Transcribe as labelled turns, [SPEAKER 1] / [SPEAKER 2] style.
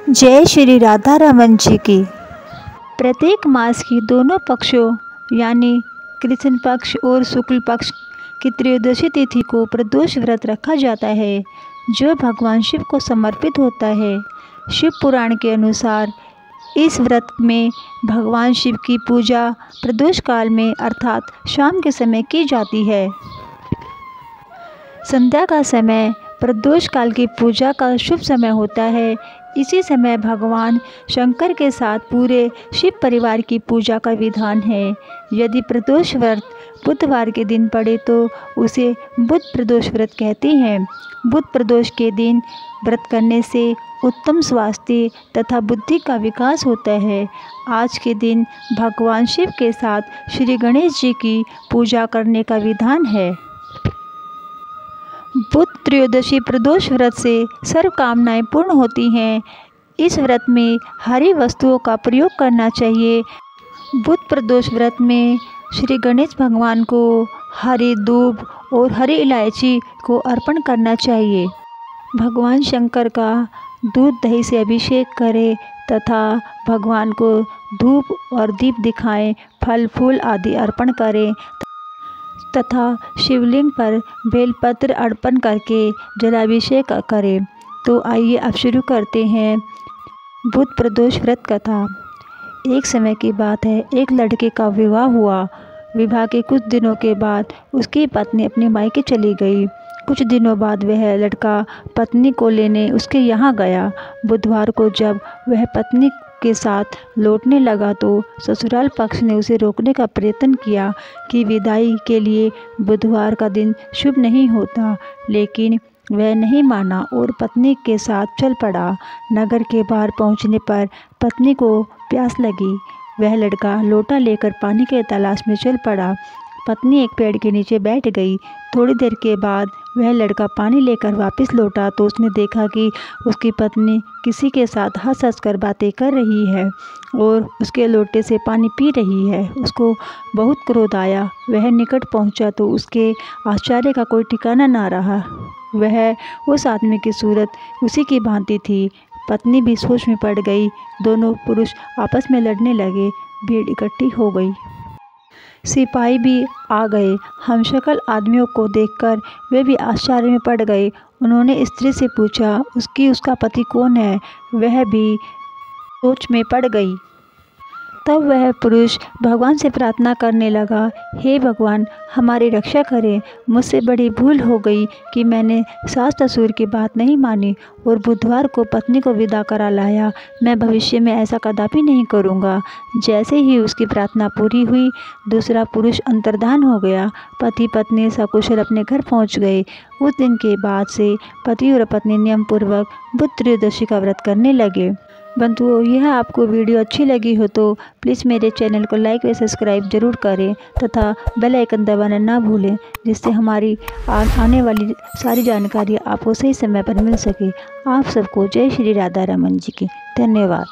[SPEAKER 1] जय श्री राधा रमन जी की। प्रत्येक मास की दोनों पक्षों यानी कृष्ण पक्ष और शुक्ल पक्ष की त्रयोदशी तिथि को प्रदोष व्रत रखा जाता है, जो भगवान शिव को समर्पित होता है। शिव पुराण के अनुसार इस व्रत में भगवान शिव की पूजा प्रदोष काल में अर्थात शाम के समय की जाती है। संध्या का समय प्रदोष काल की पूजा का शुभ समय होता है। इसी समय भगवान शंकर के साथ पूरे शिव परिवार की पूजा का विधान है। यदि प्रदोष व्रत बुधवार के दिन पड़े तो उसे बुध प्रदोष व्रत कहते हैं। बुध प्रदोष के दिन व्रत करने से उत्तम स्वास्थ्य तथा बुद्धि का विकास होता है। आज के दिन भगवान शिव के साथ श्री गणेश जी की पूजा करने का विधान है। बुध त्रयोदशी प्रदोष व्रत से सर्व कामनाएं पूर्ण होती हैं। इस व्रत में हरी वस्तुओं का प्रयोग करना चाहिए। बुध प्रदोष व्रत में श्री गणेश भगवान को हरी दूब और हरी इलायची को अर्पण करना चाहिए। भगवान शंकर का दूध दही से अभिषेक करें तथा भगवान को धूप और दीप दिखाएं, फल फूल आदि अर्पण करें तथा शिवलिंग पर बेलपत्र अर्पण करके जलाभिषेक करें। तो आइए अब शुरू करते हैं बुध प्रदोष व्रत कथा। एक समय की बात है, एक लड़के का विवाह हुआ। विवाह के कुछ दिनों के बाद उसकी पत्नी अपने मायके चली गई। कुछ दिनों बाद वह लड़का पत्नी को लेने उसके यहाँ गया। बुधवार को जब वह पत्नी के साथ लौटने लगा तो ससुराल पक्ष ने उसे रोकने का प्रयत्न किया कि विदाई के लिए बुधवार का दिन शुभ नहीं होता, लेकिन वह नहीं माना और पत्नी के साथ चल पड़ा। नगर के बाहर पहुंचने पर पत्नी को प्यास लगी। वह लड़का लोटा लेकर पानी के तलाश में चल पड़ा। पत्नी एक पेड़ के नीचे बैठ गई। थोड़ी देर के बाद वह लड़का पानी लेकर वापस लौटा तो उसने देखा कि उसकी पत्नी किसी के साथ हंस हंस कर बातें कर रही है और उसके लोटे से पानी पी रही है। उसको बहुत क्रोध आया। वह निकट पहुंचा तो उसके आश्चर्य का कोई ठिकाना ना रहा। वह उस आदमी की सूरत उसी की भांति थी। पत्नी भी सोच में पड़ गई। दोनों पुरुष आपस में लड़ने लगे। भीड़ इकट्ठी हो गई। सिपाही भी आ गए। हमशक्ल आदमियों को देखकर वे भी आश्चर्य में पड़ गए। उन्होंने स्त्री से पूछा उसका पति कौन है। वह भी सोच में पड़ गई। तब वह पुरुष भगवान से प्रार्थना करने लगा, हे भगवान, हमारी रक्षा करें। मुझसे बड़ी भूल हो गई कि मैंने सास ससुर की बात नहीं मानी और बुधवार को पत्नी को विदा करा लाया। मैं भविष्य में ऐसा कदापि नहीं करूँगा। जैसे ही उसकी प्रार्थना पूरी हुई, दूसरा पुरुष अंतर्धान हो गया। पति पत्नी सकुशल अपने घर पहुँच गए। उस दिन के बाद से पति और पत्नी नियम पूर्वक बुध त्रयोदशी का व्रत करने लगे। बंधुओं, यह आपको वीडियो अच्छी लगी हो तो प्लीज़ मेरे चैनल को लाइक व सब्सक्राइब जरूर करें तथा बेल आइकन दबाना ना भूलें, जिससे हमारी आने वाली सारी जानकारी आपको सही समय पर मिल सके। आप सबको जय श्री राधा रमन जी की। धन्यवाद।